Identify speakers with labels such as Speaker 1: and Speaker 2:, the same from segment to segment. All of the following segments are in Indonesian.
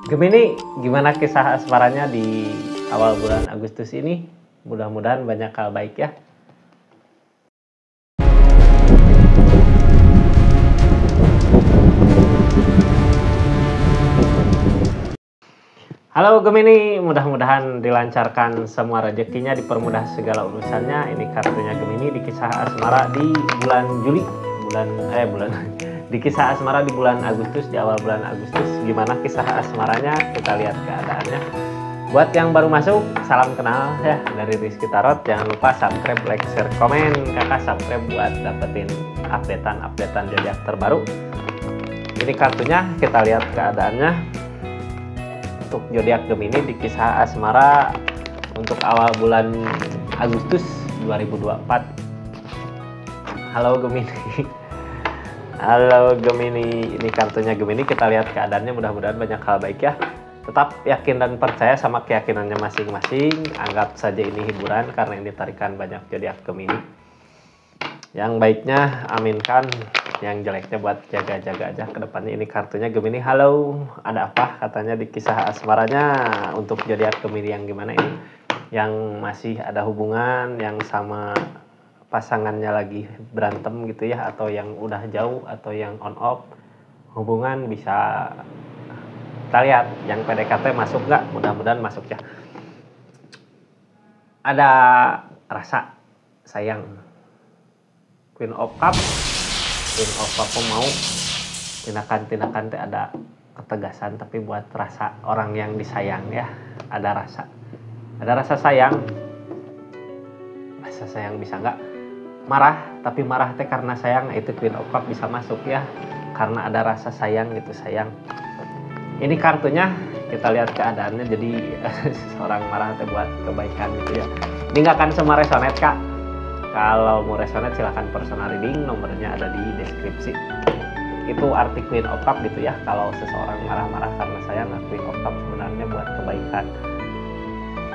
Speaker 1: Gemini, gimana kisah asmaranya di awal bulan Agustus ini? Mudah-mudahan banyak hal baik ya. Halo Gemini, mudah-mudahan dilancarkan semua rezekinya, dipermudah segala urusannya. Ini kartunya Gemini di kisah asmara di bulan Juli, di kisah asmara di bulan Agustus, di awal bulan Agustus. Gimana kisah asmaranya? Kita lihat keadaannya. Buat yang baru masuk, salam kenal ya dari Rizky Tarot. Jangan lupa subscribe, like, share, komen. Kakak subscribe buat dapetin updatean zodiak terbaru. Ini kartunya, kita lihat keadaannya. Untuk zodiak Gemini di kisah asmara untuk awal bulan Agustus 2024. Halo Gemini. Halo Gemini, ini kartunya Gemini. Kita lihat keadaannya, mudah-mudahan banyak hal baik ya. Tetap yakin dan percaya sama keyakinannya masing-masing. Anggap saja ini hiburan karena ini tarikan banyak zodiak Gemini. Yang baiknya aminkan, yang jeleknya buat jaga-jaga aja ke depannya. Ini kartunya Gemini. Halo, ada apa katanya di kisah asmaranya untuk zodiak Gemini yang gimana ini? Yang masih ada hubungan, yang sama pasangannya lagi berantem gitu ya, atau yang udah jauh, atau yang on off hubungan. Bisa kita lihat yang PDKT masuk nggak? Mudah-mudahan masuk ya. Ada rasa sayang. Queen of Cup, Queen of Cup mau tindakan-tindakan teh ada ketegasan, tapi buat rasa orang yang disayang ya. Ada rasa sayang. Rasa sayang bisa nggak marah, tapi marah teh karena sayang. Itu Queen of Cup bisa masuk ya, karena ada rasa sayang gitu, sayang. Ini kartunya, kita lihat keadaannya. Jadi seorang marah teh buat kebaikan gitu ya. Ini nggak akan semua resonate kak. Kalau mau resonate silahkan personal reading, nomornya ada di deskripsi. Itu arti Queen of Cup gitu ya. Kalau seseorang marah-marah karena sayang, Queen of Cup sebenarnya buat kebaikan.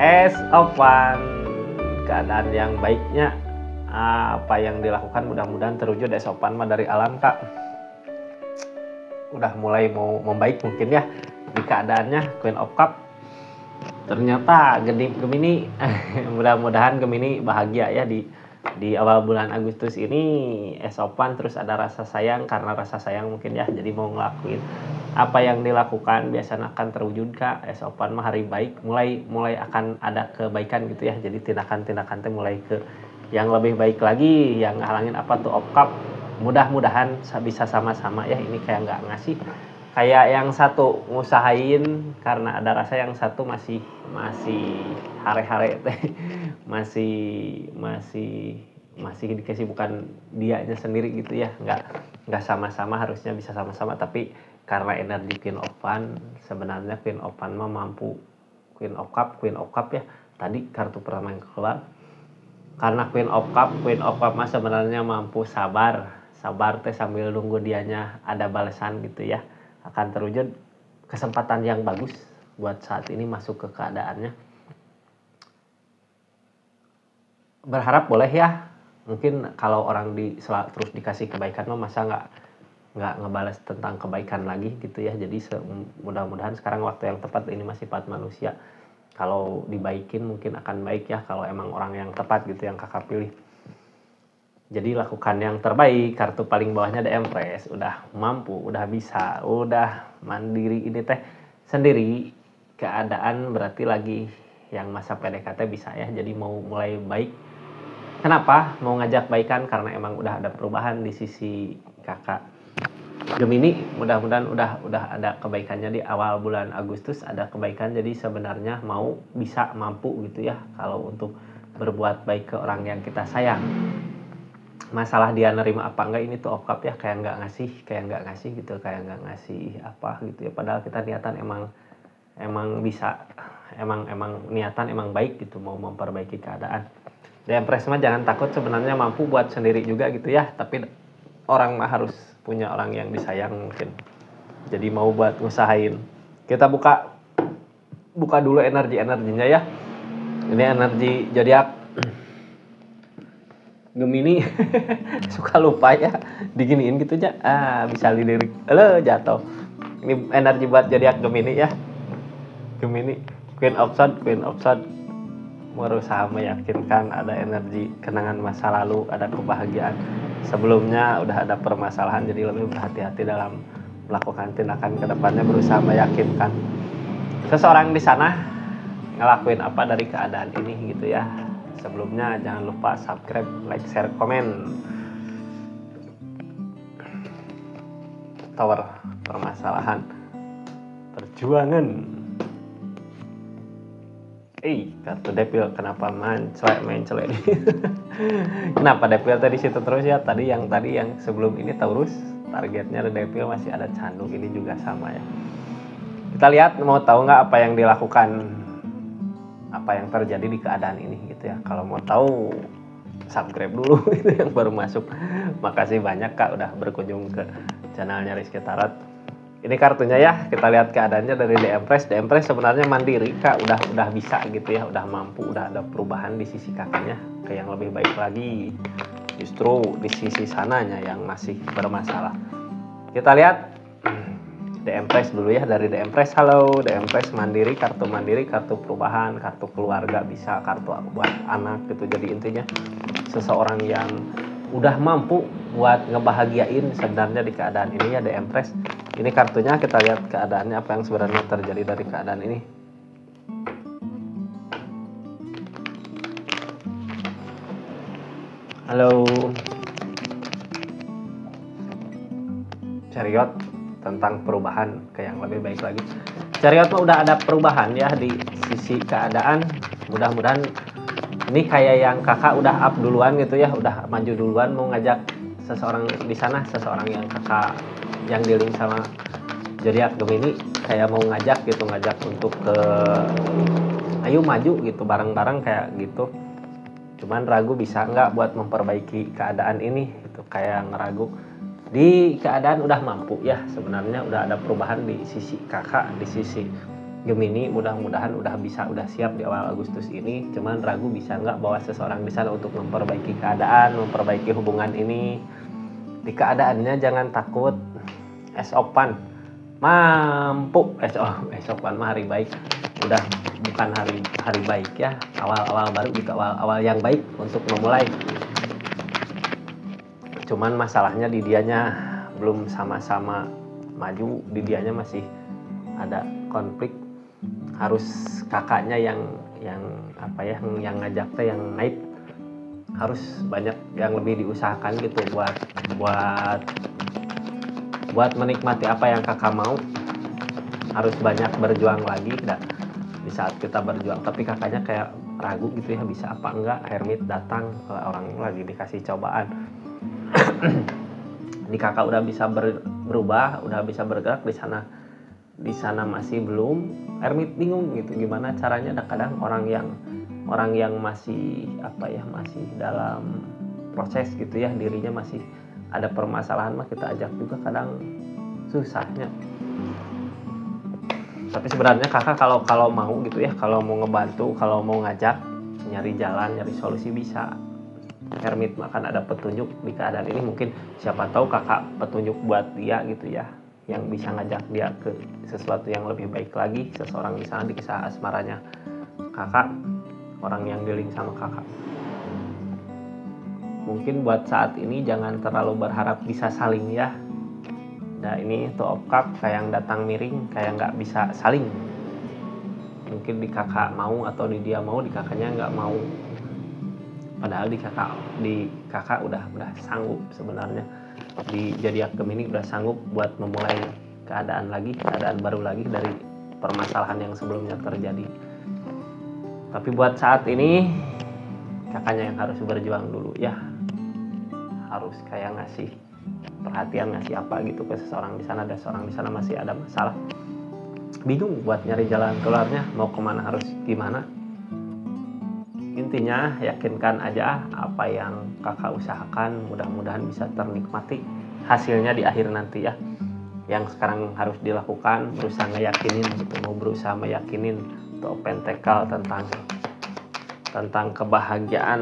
Speaker 1: Ace of Wands, keadaan yang baiknya, apa yang dilakukan mudah-mudahan terwujud. Ace of Wands mah dari alam kak. Udah mulai mau membaik mungkin ya di keadaannya. Queen of Cup ternyata Gemini mudah-mudahan Gemini bahagia ya di awal bulan Agustus ini. Esopan terus ada rasa sayang, karena rasa sayang mungkin ya, jadi mau ngelakuin apa yang dilakukan biasanya akan terwujud kak. Esopan mah hari baik, mulai akan ada kebaikan gitu ya. Jadi tindakan-tindakan teh mulai ke yang lebih baik lagi. Yang halangin apa tuh of cup, mudah-mudahan bisa sama-sama ya. Ini kayak nggak ngasih, kayak yang satu ngusahain karena ada rasa, yang satu masih hare-hare teh masih dikasih, bukan dianya sendiri gitu ya. Nggak sama-sama, harusnya bisa sama-sama, tapi karena energi Queen of Wands, sebenarnya Queen of Wands mah mampu. Queen of Cup ya tadi kartu pertama yang keluar. Karena Queen of Cup mah sebenarnya mampu sabar teh sambil nunggu dianya ada balasan gitu ya. Akan terwujud kesempatan yang bagus buat saat ini masuk ke keadaannya. Berharap boleh ya. Mungkin kalau orang terus dikasih kebaikan mah masa nggak ngebales tentang kebaikan lagi gitu ya. Jadi mudah-mudahan sekarang waktu yang tepat, ini masih sifat manusia. Kalau dibaikin mungkin akan baik ya, kalau emang orang yang tepat gitu yang kakak pilih. Jadi lakukan yang terbaik. Kartu paling bawahnya ada Empress. Udah mampu, udah bisa, udah mandiri ini teh sendiri. Keadaan berarti lagi yang masa PDKT bisa ya. Jadi mau mulai baik. Kenapa? Mau ngajak baikan karena emang udah ada perubahan di sisi kakak Gemini. Mudah-mudahan udah ada kebaikannya di awal bulan Agustus. Ada kebaikan, jadi sebenarnya bisa mampu gitu ya. Kalau untuk berbuat baik ke orang yang kita sayang. Masalah dia nerima apa enggak, ini tuh of cup ya, kayak nggak ngasih gitu, kayak nggak ngasih apa gitu ya. Padahal kita niatan emang bisa, emang niatan emang baik gitu, mau memperbaiki keadaan. Dan Empress mah jangan takut, sebenarnya mampu buat sendiri juga gitu ya. Tapi orang mah harus punya orang yang disayang mungkin. Jadi mau buat ngusahain. Kita buka dulu energinya ya. Ini energi zodiak Gemini. Suka lupa ya diginiin gitu aja. Bisa lirik. Halo, jatuh. Ini energi buat zodiak Gemini ya. Gemini, Queen of Swords berusaha meyakinkan ada energi kenangan masa lalu, ada kebahagiaan sebelumnya, udah ada permasalahan, jadi lebih berhati-hati dalam melakukan tindakan kedepannya, berusaha meyakinkan seseorang di sana ngelakuin apa dari keadaan ini gitu ya. Sebelumnya jangan lupa subscribe, like, share, komen. Tower permasalahan perjuangan. Kartu Devil kenapa main celek kenapa Devil tadi situ terus ya? Tadi yang sebelum ini Taurus, targetnya Devil masih ada candu, ini juga sama ya. Kita lihat, mau tahu nggak apa yang dilakukan, apa yang terjadi di keadaan ini gitu ya. Kalau mau tahu subscribe dulu itu yang baru masuk. Makasih banyak Kak udah berkunjung ke channelnya Rizky Tarot. Ini kartunya ya, kita lihat keadaannya dari The Empress. The Empress sebenarnya mandiri Kak, udah bisa gitu ya, udah mampu, udah ada perubahan di sisi kakaknya ke yang lebih baik lagi. Justru di sisi sananya yang masih bermasalah. Kita lihat The Empress dulu ya, dari The Empress. Halo, The Empress mandiri, kartu perubahan, kartu keluarga, bisa kartu buat anak gitu. Jadi intinya seseorang yang udah mampu buat ngebahagiain sebenarnya di keadaan ini ya, The Empress. Ini kartunya, kita lihat keadaannya apa yang sebenarnya terjadi dari keadaan ini. Halo. Chariot tentang perubahan ke yang lebih baik lagi. Chariot mah udah ada perubahan ya di sisi keadaan. Mudah-mudahan ini kayak yang kakak udah up duluan gitu ya, udah maju duluan mau ngajak seseorang di sana, seseorang yang kakak yang dealing sama zodiak Gemini, kayak mau ngajak untuk ke ayo maju gitu bareng-bareng kayak gitu. Cuman ragu bisa nggak buat memperbaiki keadaan ini gitu, kayak ngeragu. Di keadaan udah mampu ya, sebenarnya udah ada perubahan di sisi kakak, di sisi Gemini, mudah-mudahan udah siap di awal Agustus ini. Cuman ragu bisa nggak bawa seseorang di sana untuk memperbaiki keadaan, memperbaiki hubungan ini. Di keadaannya jangan takut, esopan mampu, esopan mah hari baik, udah bukan hari baik ya, awal baru gitu, awal yang baik untuk memulai. Cuman masalahnya di dianya belum sama-sama maju, di dianya masih ada konflik. Harus kakaknya yang ngajak teh, yang naik, harus banyak yang lebih diusahakan gitu buat menikmati apa yang kakak mau. Harus banyak berjuang lagi di saat kita berjuang, tapi kakaknya kayak ragu gitu ya, bisa apa enggak. Hermit datang, orang lagi dikasih cobaan. Ini kakak udah bisa berubah, udah bisa bergerak di sana masih belum. Hermit bingung gitu gimana caranya. Ada kadang orang yang masih masih dalam proses gitu ya, dirinya masih ada permasalahan mah kita ajak juga kadang susahnya. Tapi sebenarnya kakak kalau mau gitu ya, kalau mau ngebantu, kalau mau ngajak, nyari jalan, nyari solusi bisa. Hermit akan ada petunjuk di keadaan ini, mungkin siapa tahu kakak petunjuk buat dia gitu ya, yang bisa ngajak dia ke sesuatu yang lebih baik lagi. Seseorang di sana di kisah asmaranya kakak, orang yang dealing sama kakak. Mungkin buat saat ini jangan terlalu berharap bisa saling ya. Nah ini Two of Cups kayak yang datang miring, kayak nggak bisa saling. Mungkin di kakak mau atau di dia mau, di kakaknya nggak mau. Padahal di kakak udah sanggup sebenarnya. Di zodiak Gemini udah sanggup buat memulai keadaan baru lagi dari permasalahan yang sebelumnya terjadi. Tapi buat saat ini kakaknya yang harus berjuang dulu ya. Harus kayak ngasih perhatian, ngasih apa gitu ke seseorang di sana. Ada seorang di sana masih ada masalah, bingung buat nyari jalan keluarnya, mau kemana, harus gimana. Intinya yakinkan aja apa yang kakak usahakan, mudah-mudahan bisa ternikmati hasilnya di akhir nanti ya. Yang sekarang harus dilakukan berusaha meyakinin Two of Pentacles tentang kebahagiaan,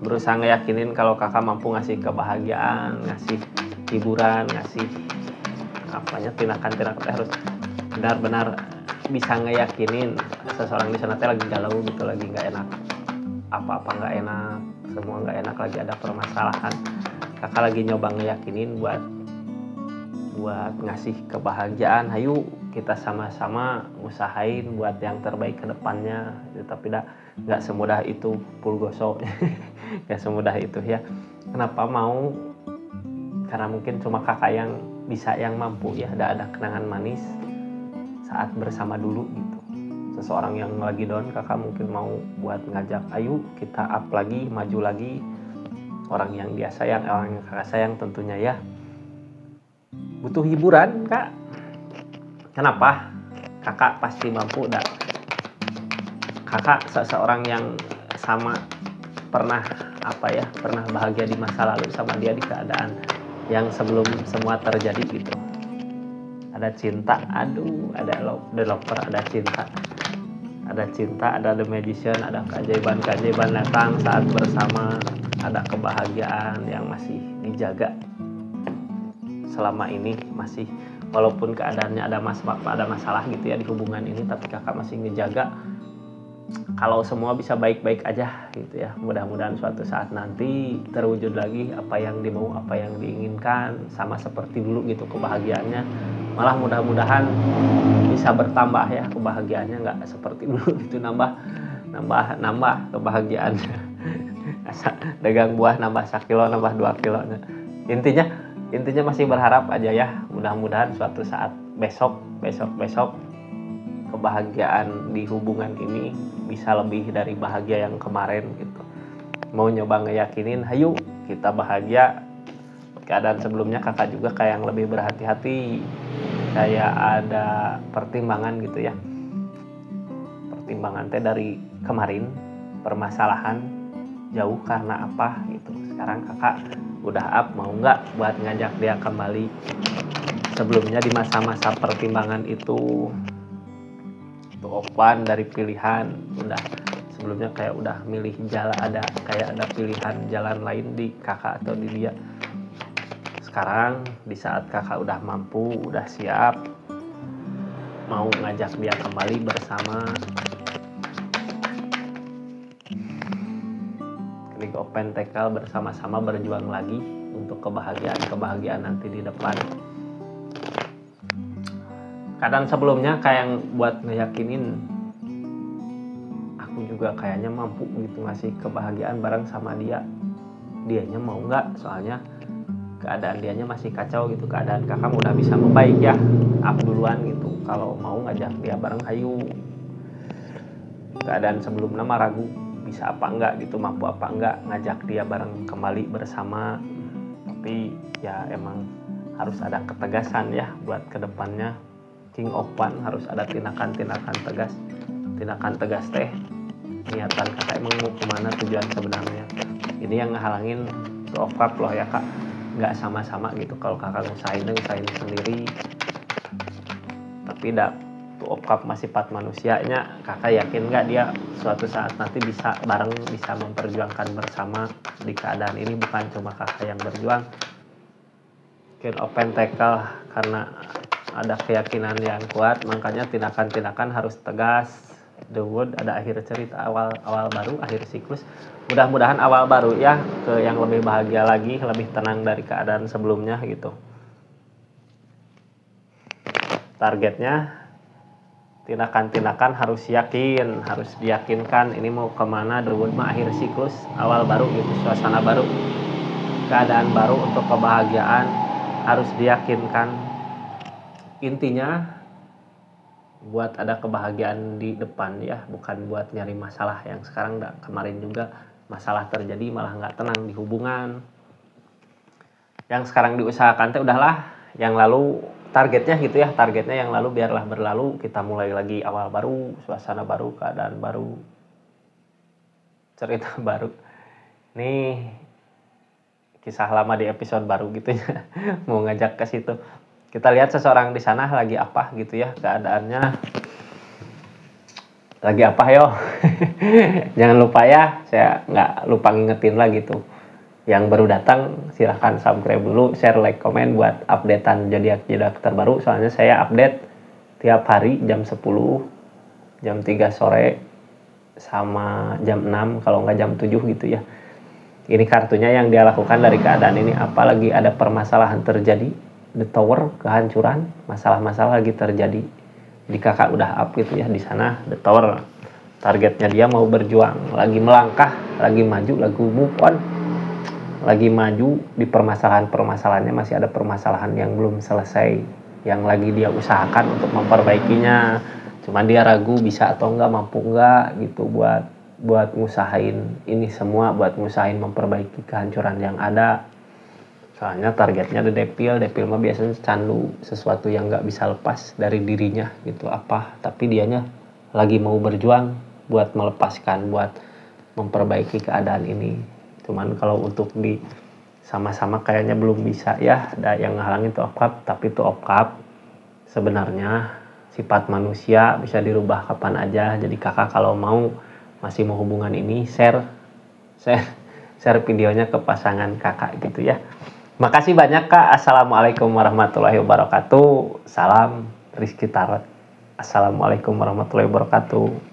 Speaker 1: berusaha ngeyakinin kalau kakak mampu ngasih kebahagiaan, ngasih hiburan, ngasih tindakan harus benar-benar bisa ngeyakinin seseorang di sana teh lagi galau gitu, lagi nggak enak, apa-apa nggak enak, semua nggak enak, lagi ada permasalahan. Kakak lagi nyoba ngeyakinin buat ngasih kebahagiaan. Hayu kita sama-sama usahain buat yang terbaik ke depannya gitu. Tapi nggak semudah itu pulgoso. Nggak semudah itu ya. Kenapa mau? Karena mungkin cuma kakak yang bisa, yang mampu ya. Ada kenangan manis saat bersama dulu gitu. Seseorang yang lagi down, kakak mungkin mau buat ngajak, ayo kita up lagi, maju lagi. Orang yang dia sayang, orang yang kakak sayang tentunya ya. Butuh hiburan kak. Kenapa? Kakak pasti mampu dah. Kakak seseorang yang sama pernah pernah bahagia di masa lalu sama dia di keadaan yang sebelum semua terjadi gitu. Ada cinta, ada the lover, ada cinta, ada the magician, ada keajaiban datang saat bersama, ada kebahagiaan yang masih dijaga selama ini, masih walaupun keadaannya ada masalah gitu ya di hubungan ini, tapi kakak masih ngejaga kalau semua bisa baik-baik aja gitu ya. Mudah-mudahan suatu saat nanti terwujud lagi apa yang dimau, apa yang diinginkan, sama seperti dulu gitu kebahagiaannya. Malah mudah-mudahan bisa bertambah ya kebahagiaannya, nggak seperti dulu gitu nambah kebahagiaannya. Dagang buah nambah 1 kilo, nambah 2 kilo. Intinya masih berharap aja ya, mudah-mudahan suatu saat besok kebahagiaan di hubungan ini bisa lebih dari bahagia yang kemarin gitu. Mau nyoba ngeyakinin, hayu kita bahagia. Keadaan sebelumnya kakak juga kayak yang lebih berhati-hati, kayak ada pertimbangan gitu ya. Pertimbangan teh dari kemarin, permasalahan jauh karena apa gitu. Sekarang kakak udah up, mau nggak buat ngajak dia kembali. Sebelumnya di masa-masa pertimbangan itu open dari pilihan, udah sebelumnya kayak udah milih jalan, ada pilihan jalan lain di kakak atau di dia. Sekarang di saat kakak udah mampu, udah siap, mau ngajak dia kembali bersama, klik open tackle, bersama-sama berjuang lagi untuk kebahagiaan nanti di depan. Kadang sebelumnya kayak yang buat ngeyakinin, aku juga kayaknya mampu gitu ngasih kebahagiaan bareng sama dia. Dianya mau nggak? Soalnya keadaan dianya masih kacau gitu. Keadaan kakak udah bisa membaik ya, up duluan gitu. Kalau mau ngajak dia bareng, hayu. Keadaan sebelumnya mah ragu, bisa apa enggak gitu, mampu apa enggak ngajak dia bareng kembali bersama. Tapi ya emang harus ada ketegasan ya buat kedepannya. King of Fun harus ada tindakan-tindakan tegas. Tindakan tegas teh niatan kakak emang mau kemana, tujuan sebenarnya. Ini yang ngehalangin to of cup loh ya kak, nggak sama-sama gitu. Kalau kakak ngusahain sendiri, tapi to of cup masih part manusianya. Kakak yakin nggak dia suatu saat nanti bisa bareng, bisa memperjuangkan bersama di keadaan ini, bukan cuma kakak yang berjuang. Mungkin open tackle karena ada keyakinan yang kuat, makanya tindakan-tindakan harus tegas. The Wood ada akhir cerita, awal baru, akhir siklus. Mudah-mudahan awal baru ya ke yang lebih bahagia lagi, lebih tenang dari keadaan sebelumnya gitu. Targetnya tindakan-tindakan harus yakin, harus diyakinkan ini mau kemana. The Wood mah akhir siklus, awal baru gitu, suasana baru, keadaan baru untuk kebahagiaan harus diyakinkan. Intinya buat ada kebahagiaan di depan ya, bukan buat nyari masalah yang sekarang. Kemarin juga masalah terjadi malah nggak tenang di hubungan. Yang sekarang diusahakan teh udahlah, yang lalu targetnya gitu ya, targetnya yang lalu biarlah berlalu, kita mulai lagi awal baru, suasana baru, keadaan baru, cerita baru. Nih kisah lama di episode baru gitu ya. Mau ngajak ke situ. Kita lihat seseorang di sana lagi apa gitu ya, keadaannya lagi apa yo. Jangan lupa ya, saya nggak lupa ngingetin lah gitu. Yang baru datang silahkan subscribe dulu, share, like, komen buat updatean zodiak terbaru. Soalnya saya update tiap hari jam 10, jam 3 sore, sama jam 6 kalau nggak jam 7 gitu ya. Ini kartunya yang dia lakukan dari keadaan ini, apalagi ada permasalahan terjadi, The Tower, kehancuran, masalah-masalah lagi terjadi. Di kakak udah up gitu ya di sana, The Tower. Targetnya dia mau berjuang, lagi melangkah, lagi maju, lagi move on, lagi maju di permasalahan-permasalahannya, masih ada permasalahan yang belum selesai, yang lagi dia usahakan untuk memperbaikinya. Cuman dia ragu bisa atau enggak, mampu enggak gitu buat ngusahain ini semua, buat ngusahain memperbaiki kehancuran yang ada. Soalnya targetnya ada Devil mah biasanya candu sesuatu yang nggak bisa lepas dari dirinya gitu apa, tapi dianya lagi mau berjuang buat melepaskan, buat memperbaiki keadaan ini. Cuman kalau untuk di sama-sama kayaknya belum bisa ya, ada yang ngehalangin tuh okap, tapi tuh okap sebenarnya sifat manusia bisa dirubah kapan aja. Jadi kakak kalau masih mau hubungan ini, share videonya ke pasangan kakak gitu ya. Makasih banyak Kak. Assalamualaikum warahmatullahi wabarakatuh. Salam Rizky Tarot. Assalamualaikum warahmatullahi wabarakatuh.